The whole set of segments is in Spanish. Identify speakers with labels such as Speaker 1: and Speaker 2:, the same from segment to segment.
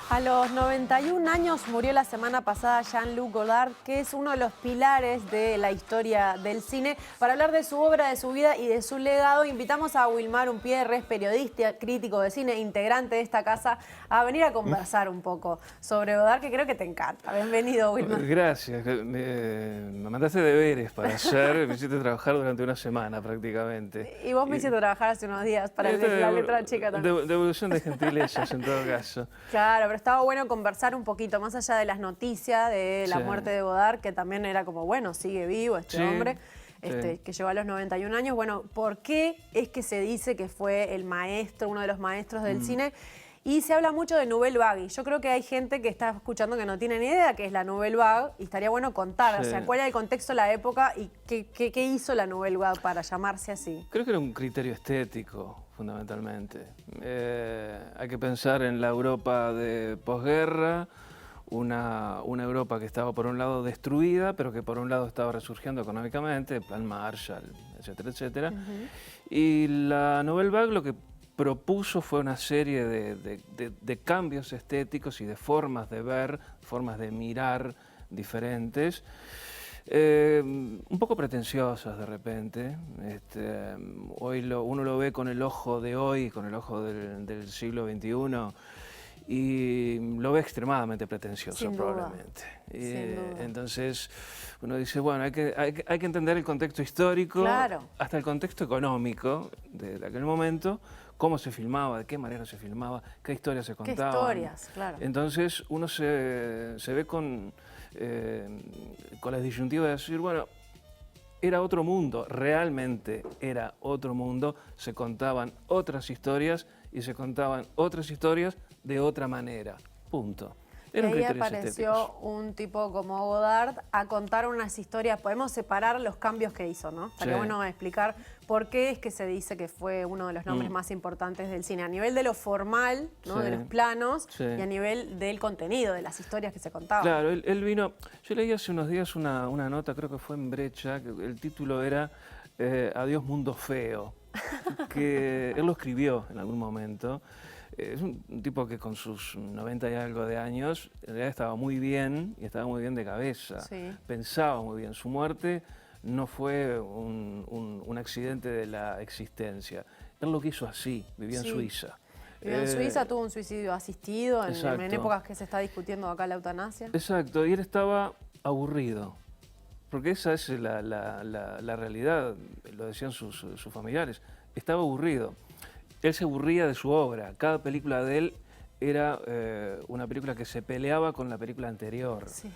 Speaker 1: A los 91 años murió la semana pasada Jean-Luc Godard, que es uno de los pilares de la historia del cine. Para hablar de su obra, de su vida y de su legado, invitamos a Wilmar Umpierre, periodista, crítico de cine, integrante de esta casa, a venir a conversar un poco sobre Godard, que creo que te encanta. Bienvenido, Wilmar.
Speaker 2: Gracias. Me mandaste deberes para hacer, me hiciste trabajar durante una semana prácticamente.
Speaker 1: Y vos me hiciste trabajar hace unos días para la letra chica también.
Speaker 2: Devolución de gentilezas en todo caso.
Speaker 1: Claro, pero estaba bueno conversar un poquito, más allá de las noticias de la
Speaker 2: Sí.
Speaker 1: muerte de Godard, que también era como, bueno, sigue vivo este
Speaker 2: Sí,
Speaker 1: hombre,
Speaker 2: sí.
Speaker 1: que llegó a los 91 años. Bueno, ¿por qué es que se dice que fue el maestro, uno de los maestros del cine? Y se habla mucho de Nouvelle Vague, y yo creo que hay gente que está escuchando que no tiene ni idea qué es la Nouvelle Vague, y estaría bueno contar,
Speaker 2: Sí.
Speaker 1: o sea, cuál era el contexto de la época y qué hizo la Nouvelle Vague para llamarse así.
Speaker 2: Creo que era un criterio estético, fundamentalmente. Hay que pensar en la Europa de posguerra, una Europa que estaba por un lado destruida, pero que por un lado estaba resurgiendo económicamente, Plan Marshall, etcétera, etcétera. Y la Nouvelle Vague lo que propuso fue una serie de cambios estéticos y de formas de ver, formas de mirar diferentes. Un poco pretenciosas de repente. Hoy uno lo ve con el ojo de hoy, con el ojo del siglo XXI, y lo ve extremadamente pretencioso,
Speaker 1: Sin duda,
Speaker 2: probablemente.
Speaker 1: sin duda.
Speaker 2: Entonces uno dice, bueno, hay que entender el contexto histórico,
Speaker 1: Claro.
Speaker 2: hasta el contexto económico de aquel momento, cómo se filmaba, de qué manera se filmaba, qué historias se
Speaker 1: ¿Qué
Speaker 2: contaban.
Speaker 1: historias? Claro.
Speaker 2: Entonces uno se ve con la disyuntiva de decir, bueno, era otro mundo, realmente era otro mundo, se contaban otras historias y se contaban otras historias de otra manera, punto.
Speaker 1: Y
Speaker 2: Eran
Speaker 1: ahí
Speaker 2: criterios
Speaker 1: apareció
Speaker 2: estéticos.
Speaker 1: un tipo como Godard a contar unas historias. Podemos separar los cambios que hizo, ¿no? Estaría
Speaker 2: Sí.
Speaker 1: bueno explicar por qué es que se dice que fue uno de los nombres más importantes del cine. A nivel de lo formal, ¿no?
Speaker 2: Sí.
Speaker 1: De los planos,
Speaker 2: Sí.
Speaker 1: y a nivel del contenido, de las historias que se contaban.
Speaker 2: Claro, él vino, yo leí hace unos días una nota, creo que fue en Brecha, que el título era Adiós mundo feo, que él lo escribió en algún momento. Es un tipo que con sus 90 y algo de años, en realidad estaba muy bien y estaba muy bien de cabeza,
Speaker 1: Sí.
Speaker 2: pensaba muy bien. Su muerte no fue un accidente de la existencia, él lo quiso así, vivía
Speaker 1: Sí.
Speaker 2: en Suiza.
Speaker 1: Vivió en Suiza, tuvo un suicidio asistido en
Speaker 2: Exacto.
Speaker 1: épocas que se está discutiendo acá la eutanasia.
Speaker 2: Exacto, y él estaba aburrido, porque esa es la realidad, lo decían sus familiares, estaba aburrido. Él se aburría de su obra, cada película de él era una película que se peleaba con la película anterior.
Speaker 1: Sí.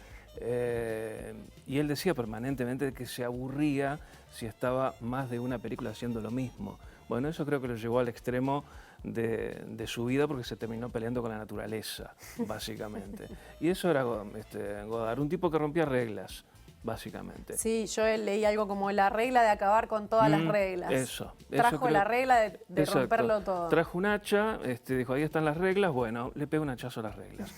Speaker 2: Y él decía permanentemente que se aburría si estaba más de una película haciendo lo mismo. Bueno, eso creo que lo llevó al extremo de su vida porque se terminó peleando con la naturaleza, básicamente. Y eso era Godard, un tipo que rompía reglas, básicamente.
Speaker 1: Sí, yo leí algo como la regla de acabar con todas las reglas.
Speaker 2: Eso
Speaker 1: Trajo
Speaker 2: creo-
Speaker 1: la regla de
Speaker 2: Exacto.
Speaker 1: romperlo todo.
Speaker 2: Trajo un hacha, dijo, ahí están las reglas, bueno, le pego un hachazo a las reglas.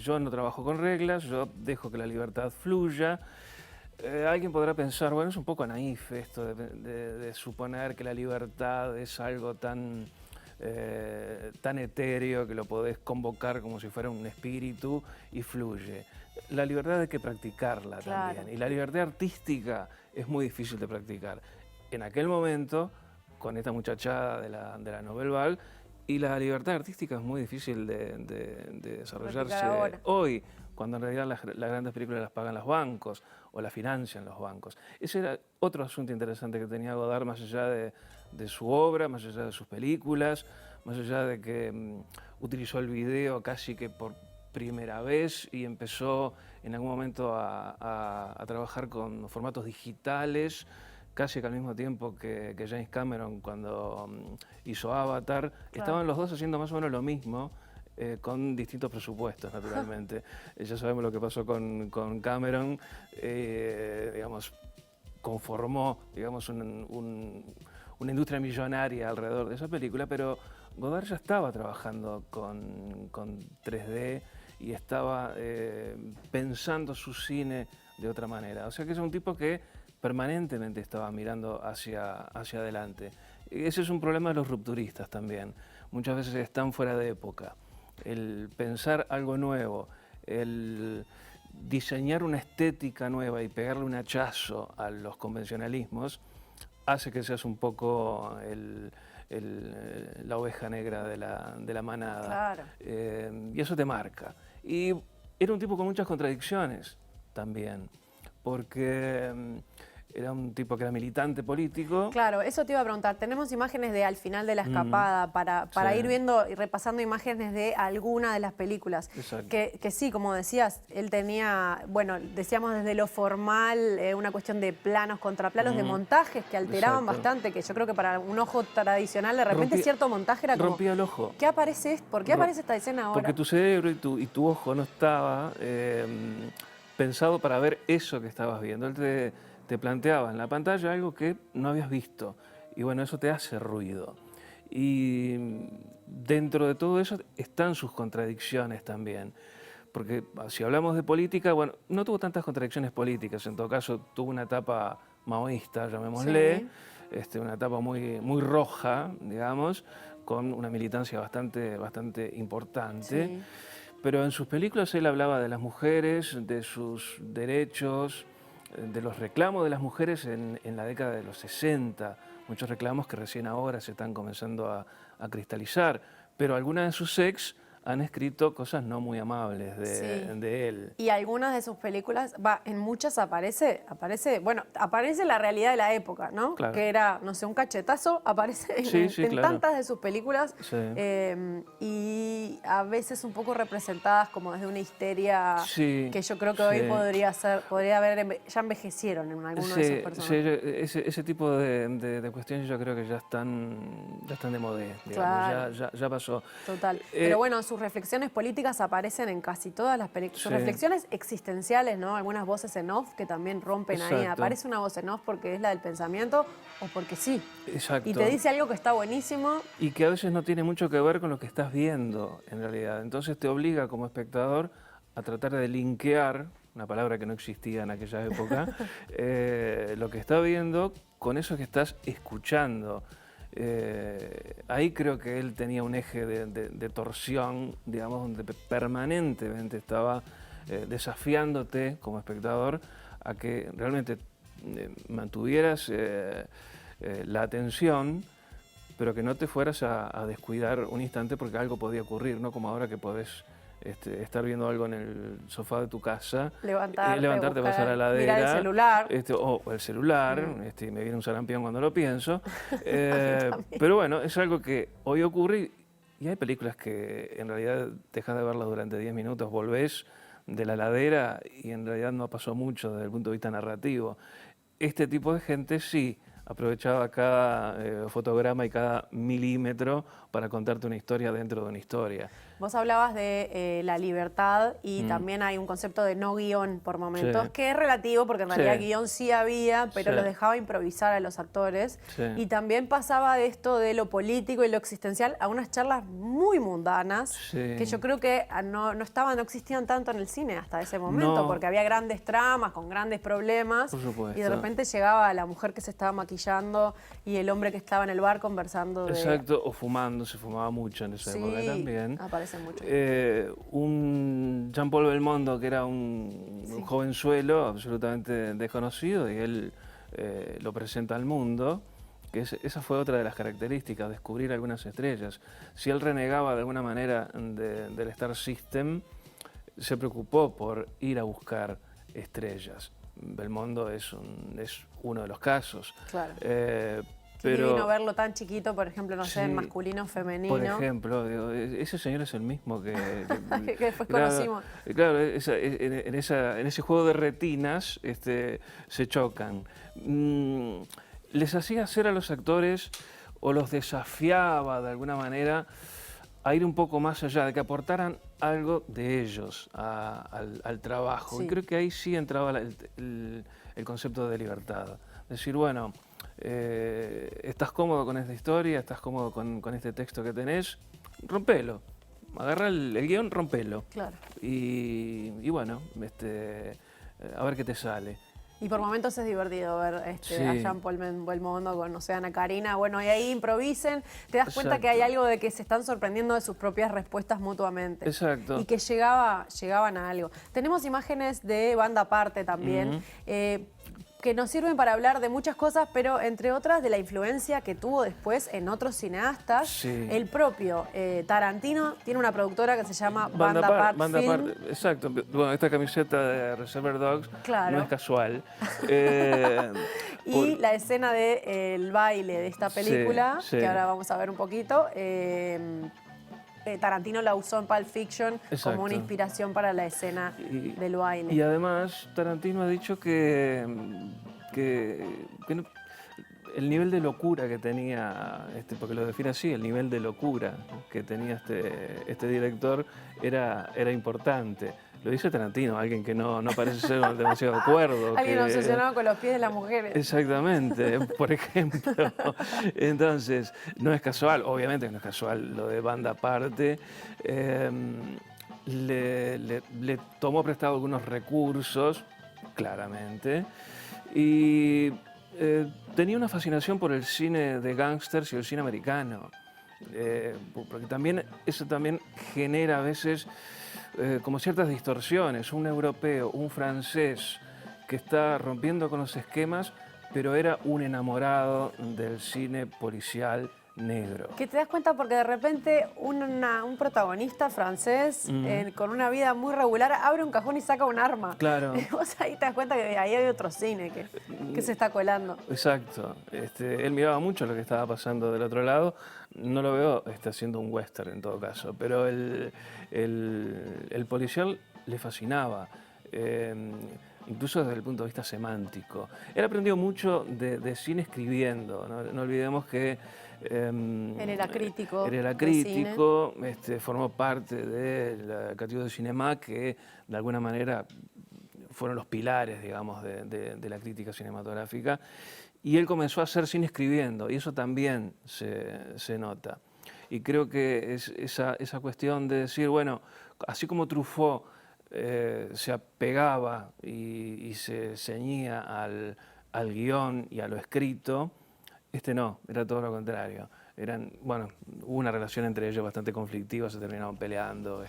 Speaker 2: Yo no trabajo con reglas, yo dejo que la libertad fluya. Alguien podrá pensar, bueno, es un poco naif esto de suponer que la libertad es algo tan etéreo que lo podés convocar como si fuera un espíritu y fluye. La libertad hay que practicarla
Speaker 1: Claro.
Speaker 2: también. Y la libertad artística es muy difícil de practicar. En aquel momento, con esta muchachada de la Nouvelle Vague, y la libertad artística es muy difícil de desarrollarse
Speaker 1: ahora.
Speaker 2: hoy, cuando en realidad las grandes películas las pagan los bancos o las financian los bancos. Ese era otro asunto interesante que tenía Godard, más allá de su obra, más allá de sus películas, más allá de que utilizó el video casi que por primera vez y empezó en algún momento a trabajar con formatos digitales, casi que al mismo tiempo que James Cameron cuando hizo Avatar. Estaban los dos haciendo más o menos lo mismo, con distintos presupuestos, naturalmente. Ya sabemos lo que pasó con Cameron, digamos, conformó, digamos, una industria millonaria alrededor de esa película, pero Godard ya estaba trabajando con 3D y estaba pensando su cine de otra manera. O sea que es un tipo que permanentemente estaba mirando hacia adelante. Ese es un problema de los rupturistas también. Muchas veces están fuera de época. el pensar algo nuevo, el diseñar una estética nueva y pegarle un hachazo a los convencionalismos, hace que seas un poco la oveja negra de la manada.
Speaker 1: Claro.
Speaker 2: Y eso te marca. Y era un tipo con muchas contradicciones también, porque era un tipo que era militante político.
Speaker 1: Claro, eso te iba a preguntar. Tenemos imágenes de al final de la escapada para
Speaker 2: Sí.
Speaker 1: ir viendo y repasando imágenes de alguna de las películas.
Speaker 2: Exacto.
Speaker 1: Que sí, como decías, él tenía, bueno, decíamos desde lo formal, una cuestión de planos contra planos, de montajes que alteraban
Speaker 2: Exacto.
Speaker 1: bastante, que yo creo que para un ojo tradicional de repente cierto montaje era como...
Speaker 2: Rompía el ojo.
Speaker 1: ¿Qué aparece? ¿Por qué aparece esta escena ahora?
Speaker 2: Porque tu cerebro y tu ojo no estaba pensado para ver eso que estabas viendo. Él te planteaba en la pantalla algo que no habías visto. Y bueno, eso te hace ruido. Y dentro de todo eso están sus contradicciones también. Porque si hablamos de política, bueno, no tuvo tantas contradicciones políticas. En todo caso, tuvo una etapa maoísta, llamémosle,
Speaker 1: Sí.
Speaker 2: una etapa muy roja, digamos, con una militancia bastante importante.
Speaker 1: Sí.
Speaker 2: Pero en sus películas él hablaba de las mujeres, de sus derechos, de los reclamos de las mujeres en la década de los 60, muchos reclamos que recién ahora se están comenzando a cristalizar, pero algunas de sus ex han escrito cosas no muy amables de él.
Speaker 1: Y algunas de sus películas, en muchas aparece la realidad de la época, ¿no?
Speaker 2: Claro.
Speaker 1: Que era, no sé, un cachetazo, aparece en
Speaker 2: claro.
Speaker 1: tantas de sus películas,
Speaker 2: Sí.
Speaker 1: y a veces un poco representadas como desde una histeria
Speaker 2: Sí,
Speaker 1: que yo creo que
Speaker 2: sí.
Speaker 1: hoy podría haber, ya envejecieron en alguno de esos personajes.
Speaker 2: Ese tipo de cuestiones yo creo que ya están de modé, digamos,
Speaker 1: Claro.
Speaker 2: ya pasó.
Speaker 1: Total. Pero bueno, sus reflexiones políticas aparecen en casi todas las películas. Sus reflexiones existenciales, ¿no? Algunas voces en off que también rompen ahí.
Speaker 2: Exacto.
Speaker 1: Aparece una voz en off porque es la del pensamiento o porque sí.
Speaker 2: Exacto.
Speaker 1: Y te dice algo que está buenísimo.
Speaker 2: Y que a veces no tiene mucho que ver con lo que estás viendo, en realidad. Entonces te obliga como espectador a tratar de linkear, una palabra que no existía en aquella época, lo que estás viendo con eso que estás escuchando. Ahí creo que él tenía un eje de torsión, digamos, donde permanentemente estaba desafiándote como espectador a que realmente mantuvieras la atención, pero que no te fueras a descuidar un instante porque algo podía ocurrir, no como ahora que podés estar viendo algo en el sofá de tu casa, levantarte, pasar a la heladera,
Speaker 1: mirar el celular.
Speaker 2: o el celular, me viene un sarampión cuando lo pienso, pero bueno, es algo que hoy ocurre y hay películas que en realidad dejas de verlas durante 10 minutos, volvés de la heladera y en realidad no pasó mucho desde el punto de vista narrativo. Este tipo de gente sí aprovechaba cada fotograma y cada milímetro para contarte una historia dentro de una historia.
Speaker 1: Vos hablabas de la libertad y también hay un concepto de no guión por momentos, que es relativo porque en realidad guión sí había, pero los dejaba improvisar a los actores. Y también pasaba de esto de lo político y lo existencial a unas charlas muy mundanas, que yo creo que no existían tanto en el cine hasta ese momento, porque había grandes tramas con grandes problemas.
Speaker 2: Por supuesto.
Speaker 1: Y de repente llegaba la mujer que se estaba maquillando y el hombre que estaba en el bar conversando de...
Speaker 2: Exacto, o fumando, se fumaba mucho en esa época también.
Speaker 1: Aparece mucho.
Speaker 2: Un Jean-Paul Belmondo, que era un jovenzuelo absolutamente desconocido, y él lo presenta al mundo, que esa fue otra de las características, descubrir algunas estrellas. Si él renegaba de alguna manera del Star System, se preocupó por ir a buscar estrellas. Belmondo es uno de los casos.
Speaker 1: Claro.
Speaker 2: Pero,
Speaker 1: divino verlo tan chiquito, por ejemplo, no sé, en masculino, femenino.
Speaker 2: Por ejemplo, digo, ese señor es el mismo que
Speaker 1: que después conocimos.
Speaker 2: Claro, en ese juego de retinas se chocan. Les hacía hacer a los actores o los desafiaba de alguna manera a ir un poco más allá, de que aportaran algo de ellos al trabajo.
Speaker 1: Sí.
Speaker 2: Y creo que ahí sí entraba el concepto de libertad. Decir, bueno, estás cómodo con esta historia, estás cómodo con este texto que tenés, rompelo. Agarra el guión, rompelo.
Speaker 1: Claro.
Speaker 2: Y bueno, a ver qué te sale.
Speaker 1: Y por momentos es divertido ver
Speaker 2: Sí.
Speaker 1: a Jean-Paul Belmondo con, no sé, Ana Karina. Bueno, y ahí improvisen. Te das cuenta que hay
Speaker 2: Exacto.
Speaker 1: algo de que se están sorprendiendo de sus propias respuestas mutuamente.
Speaker 2: Exacto.
Speaker 1: Y que llegaban a algo. Tenemos imágenes de banda aparte también. Que nos sirven para hablar de muchas cosas, pero entre otras de la influencia que tuvo después en otros cineastas.
Speaker 2: Sí.
Speaker 1: El propio Tarantino tiene una productora que se llama Banda Apart Film.
Speaker 2: Exacto. Bueno, esta camiseta de Reservoir Dogs
Speaker 1: Claro.
Speaker 2: no es casual.
Speaker 1: Y la escena del baile de esta película,
Speaker 2: sí.
Speaker 1: que ahora vamos a ver un poquito, Tarantino la usó en Pulp Fiction como una
Speaker 2: Exacto.
Speaker 1: inspiración para la escena del baile.
Speaker 2: Y además, Tarantino ha dicho que no- el nivel de locura que tenía, porque lo define así, el nivel de locura que tenía este director era importante. Lo dice Tarantino, alguien que no parece ser demasiado cuerdo.
Speaker 1: Alguien
Speaker 2: que,
Speaker 1: obsesionado con los pies de las mujeres.
Speaker 2: Exactamente, por ejemplo. Entonces, no es casual, obviamente que no es casual lo de Banda Aparte. Le tomó prestado algunos recursos, claramente, y tenía una fascinación por el cine de gángsters y el cine americano. Porque eso también genera a veces como ciertas distorsiones. Un europeo, un francés que está rompiendo con los esquemas, pero era un enamorado del cine policial negro.
Speaker 1: Que te das cuenta porque de repente un protagonista francés con una vida muy regular abre un cajón y saca un arma.
Speaker 2: Claro.
Speaker 1: Vos ahí te das cuenta que ahí hay otro cine que se está colando.
Speaker 2: Exacto. Él miraba mucho lo que estaba pasando del otro lado. No lo veo haciendo un western en todo caso, pero el policial le fascinaba. Incluso desde el punto de vista semántico. Él aprendió mucho de cine escribiendo. No olvidemos que
Speaker 1: Él era crítico.
Speaker 2: Él era crítico, formó parte de la Categoría de Cinema, que de alguna manera fueron los pilares, digamos, de la crítica cinematográfica. Y él comenzó a hacer cine escribiendo, y eso también se nota. Y creo que es esa cuestión de decir, bueno, así como Truffaut se apegaba y se ceñía al guión y a lo escrito, no, era todo lo contrario. Hubo una relación entre ellos bastante conflictiva, se terminaron peleando,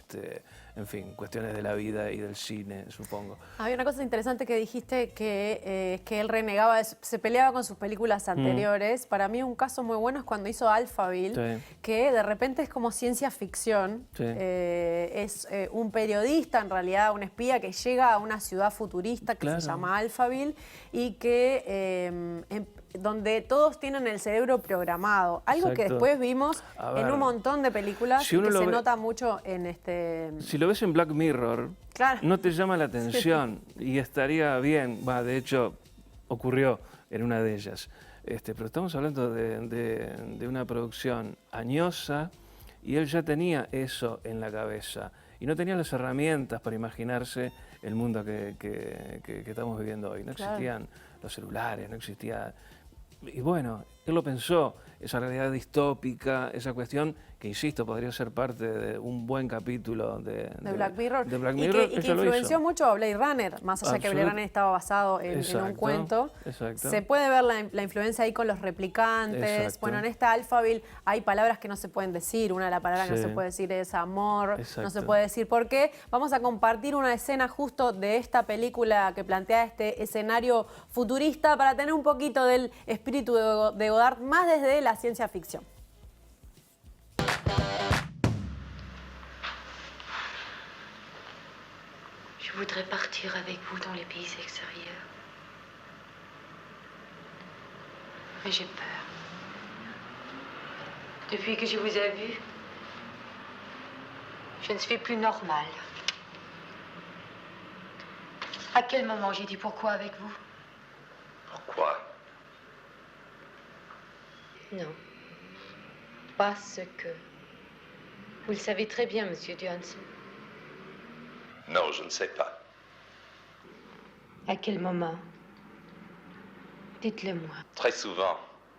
Speaker 2: en fin, cuestiones de la vida y del cine, supongo.
Speaker 1: Había una cosa interesante que dijiste, que él renegaba, se peleaba con sus películas anteriores. Para mí un caso muy bueno es cuando hizo Alphaville, que de repente es como ciencia ficción. Es un periodista, en realidad un espía, que llega a una ciudad futurista que se llama Alphaville y que donde todos tienen el cerebro programado. Algo que después vimos en un montón de películas y que se nota mucho en
Speaker 2: Si lo ves en Black Mirror, no te llama la atención y estaría bien. De hecho, ocurrió en una de ellas. Pero estamos hablando de una producción añosa y él ya tenía eso en la cabeza y no tenía las herramientas para imaginarse el mundo que estamos viviendo hoy. No existían los celulares, no existía... Y bueno, él lo pensó, esa realidad distópica, esa cuestión que, insisto, podría ser parte de un buen capítulo de
Speaker 1: Black Mirror.
Speaker 2: Y que
Speaker 1: influenció mucho a Blade Runner, más allá que Blade Runner estaba basado en un cuento. Se puede ver la influencia ahí con los replicantes. Bueno, en esta Alphaville hay palabras que no se pueden decir. Una de las palabras que no se puede decir es amor, no se puede decir por qué. Vamos a compartir una escena justo de esta película que plantea este escenario futurista para tener un poquito del espíritu de Godard, más desde la ciencia ficción.
Speaker 3: Je voudrais partir avec vous dans les pays extérieurs. Mais j'ai peur. Depuis que je vous ai vu, je ne suis plus normale. À quel moment j'ai dit pourquoi avec vous?
Speaker 4: Pourquoi?
Speaker 3: Non. Parce que... Vous le savez très bien, Monsieur Johnson.
Speaker 4: Non, je ne sais pas.
Speaker 3: À quel moment? Dites-le-moi.
Speaker 4: Très souvent.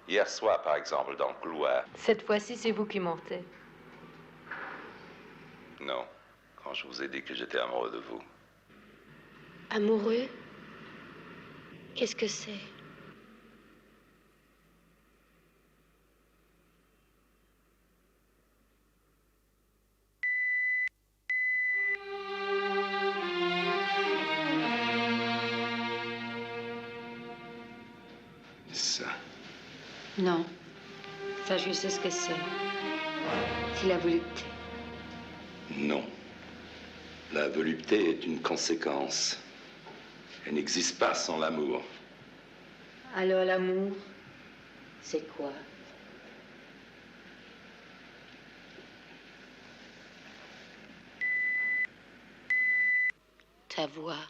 Speaker 4: Hier soir, par exemple, dans le couloir.
Speaker 3: Cette fois-ci, c'est vous qui mentez.
Speaker 4: Non, quand je vous ai dit que j'étais amoureux de vous.
Speaker 3: Amoureux? Qu'est-ce que c'est?
Speaker 4: Ça.
Speaker 3: Non. Ça, je sais ce que c'est. C'est la volupté.
Speaker 4: Non. La volupté est une conséquence. Elle n'existe pas sans l'amour.
Speaker 3: Alors l'amour, c'est quoi? Ta voix,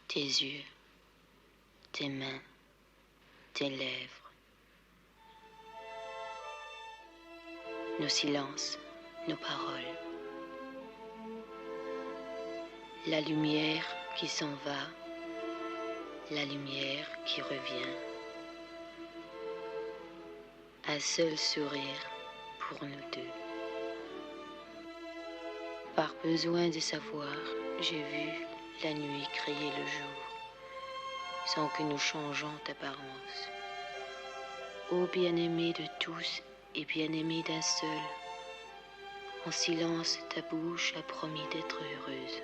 Speaker 3: tes yeux, tes mains, tes lèvres. Nos silences, nos paroles. La lumière qui s'en va, la lumière qui revient. Un seul sourire pour nous deux. Par besoin de savoir, j'ai vu la nuit crier le jour, sans que nous changeons d'apparence. Ô bien-aimé de tous et bien-aimé d'un seul, en silence ta bouche a promis d'être heureuse.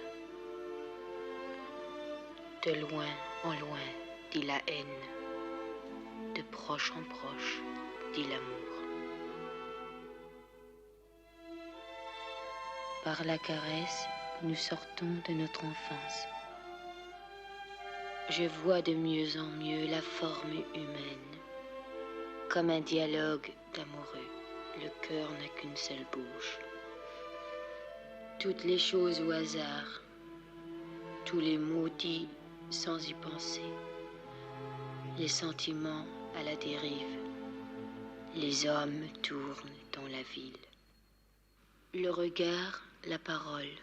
Speaker 3: De loin en loin, dit la haine. De proche en proche, dit l'amour. Par la caresse, nous sortons de notre enfance. Je vois de mieux en mieux la forme humaine. Comme un dialogue d'amoureux, le cœur n'a qu'une seule bouche. Toutes les choses au hasard, tous les mots dits sans y penser, les sentiments à la dérive, les hommes tournent dans la ville. Le regard, la parole,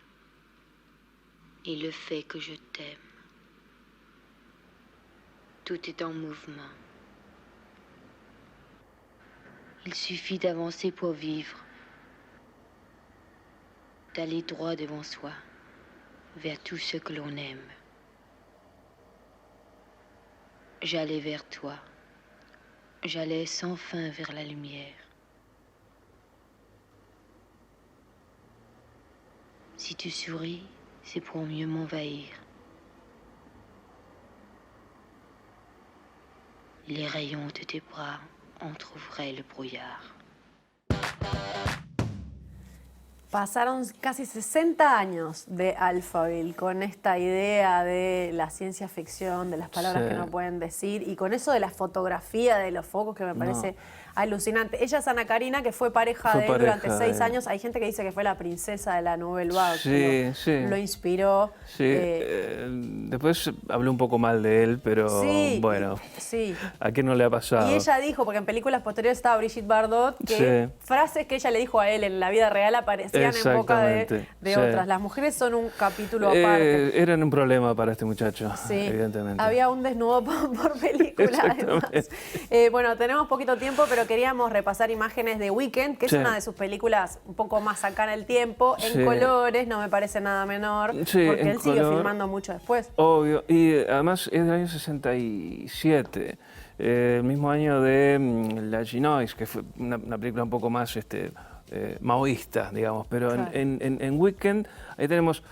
Speaker 3: et le fait que je t'aime. Tout est en mouvement. Il suffit d'avancer pour vivre, d'aller droit devant soi, vers tout ce que l'on aime. J'allais vers toi, j'allais sans fin vers la lumière. Si tu souris, c'est pour mieux m'envahir. Les rayons de tes bras entr'ouvraient le brouillard.
Speaker 1: Pasaron casi 60 años de Alphaville con esta idea de la ciencia ficción, de las palabras
Speaker 2: Sí.
Speaker 1: que no pueden decir y con eso de la fotografía de los focos que me parece alucinante. Ella es Ana Karina, que fue pareja
Speaker 2: Fue
Speaker 1: de él durante
Speaker 2: pareja
Speaker 1: 6
Speaker 2: de él.
Speaker 1: años. Hay gente que dice que fue la princesa de la Nouvelle Vague,
Speaker 2: Sí,
Speaker 1: que
Speaker 2: sí.
Speaker 1: lo inspiró.
Speaker 2: Sí, después hablé un poco mal de él, pero
Speaker 1: Sí,
Speaker 2: bueno,
Speaker 1: sí.
Speaker 2: ¿a quién no le ha pasado?
Speaker 1: Y ella dijo, porque en películas posteriores estaba Brigitte Bardot, que
Speaker 2: Sí.
Speaker 1: frases que ella le dijo a él en la vida real aparecían en boca de
Speaker 2: Exactamente, sí.
Speaker 1: otras. Las mujeres son un capítulo aparte.
Speaker 2: Eran un problema para este muchacho,
Speaker 1: Sí,
Speaker 2: evidentemente.
Speaker 1: había un desnudo por película además.
Speaker 2: Exactamente.
Speaker 1: Bueno, tenemos poquito tiempo, pero queríamos repasar imágenes de Weekend, que es
Speaker 2: Sí.
Speaker 1: una de sus películas un poco más acá en el tiempo, en
Speaker 2: Sí.
Speaker 1: colores, no me parece nada menor,
Speaker 2: Sí,
Speaker 1: porque
Speaker 2: en
Speaker 1: él sigue
Speaker 2: color.
Speaker 1: filmando mucho después.
Speaker 2: Obvio, y además es del año 67, el mismo año de La Ginoise, que fue una película un poco más maoísta, digamos, pero
Speaker 1: Claro.
Speaker 2: en Weekend ahí tenemos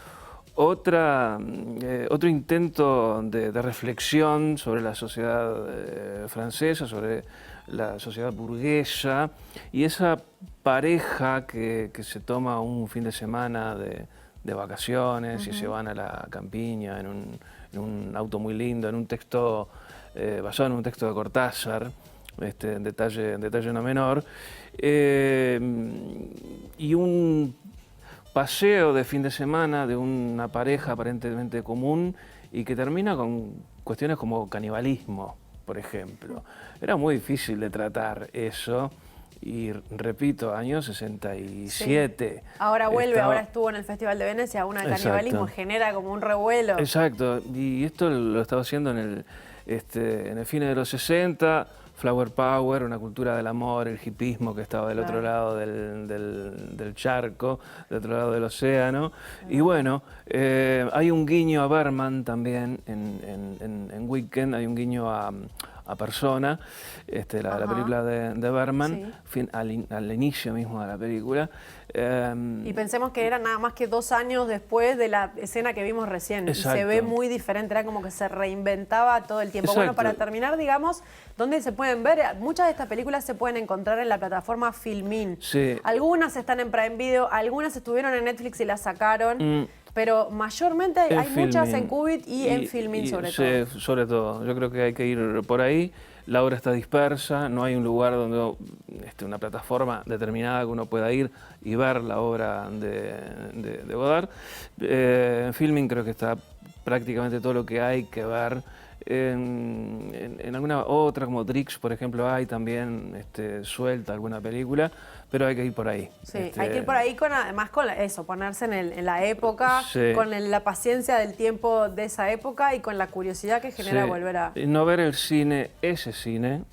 Speaker 2: otro intento de reflexión sobre la sociedad francesa, sobre la sociedad burguesa, y esa pareja que se toma un fin de semana de vacaciones y se van a la campiña en un auto muy lindo, en un texto basado en un texto de Cortázar, en detalle no menor, y un paseo de fin de semana de una pareja aparentemente común y que termina con cuestiones como canibalismo, por ejemplo. Era muy difícil de tratar eso. Y repito, año 67.
Speaker 1: Sí. Ahora vuelve,
Speaker 2: Estaba-
Speaker 1: ahora estuvo en el Festival de Venecia, una de canibalismo,
Speaker 2: Exacto.
Speaker 1: genera como un revuelo.
Speaker 2: Exacto, y esto lo estaba haciendo en el fin de los 60, flower power, una cultura del amor, el hipismo que estaba del otro lado del charco, del otro lado del océano. Y bueno, hay un guiño a Berman también en Weekend, hay un guiño a Persona, la película de Berman, al inicio mismo de la película.
Speaker 1: Y pensemos que era nada más que 2 años después de la escena que vimos recién.
Speaker 2: Exacto.
Speaker 1: Y se ve muy diferente, era como que se reinventaba todo el tiempo.
Speaker 2: Exacto.
Speaker 1: Bueno, para terminar, digamos, ¿dónde se pueden ver? Muchas de estas películas se pueden encontrar en la plataforma Filmin.
Speaker 2: Sí.
Speaker 1: Algunas están en Prime Video, algunas estuvieron en Netflix y las sacaron. Pero mayormente hay muchas en Qubit y en Filmin sobre todo.
Speaker 2: Sí, sobre todo. Yo creo que hay que ir por ahí. La obra está dispersa, no hay un lugar donde una plataforma determinada que uno pueda ir y ver la obra de Godard. En Filmin creo que está prácticamente todo lo que hay que ver. En alguna otra, como Drix, por ejemplo, hay también suelta alguna película, pero hay que ir por ahí.
Speaker 1: Sí, hay que ir por ahí además con eso, ponerse en la época, con la paciencia del tiempo de esa época y con la curiosidad que genera volver a...
Speaker 2: Y no ver el cine, ese cine,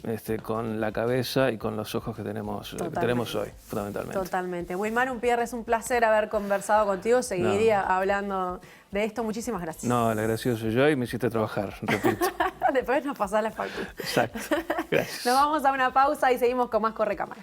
Speaker 2: con la cabeza y con los ojos que tenemos hoy, fundamentalmente.
Speaker 1: Totalmente. Wilmar Unpierre, es un placer haber conversado contigo, seguiría hablando de esto. Muchísimas gracias.
Speaker 2: No, el agradecido soy yo y me hiciste trabajar, repito.
Speaker 1: Después nos pasás la factura.
Speaker 2: Exacto. Gracias.
Speaker 1: Nos vamos a una pausa y seguimos con más Correcámara.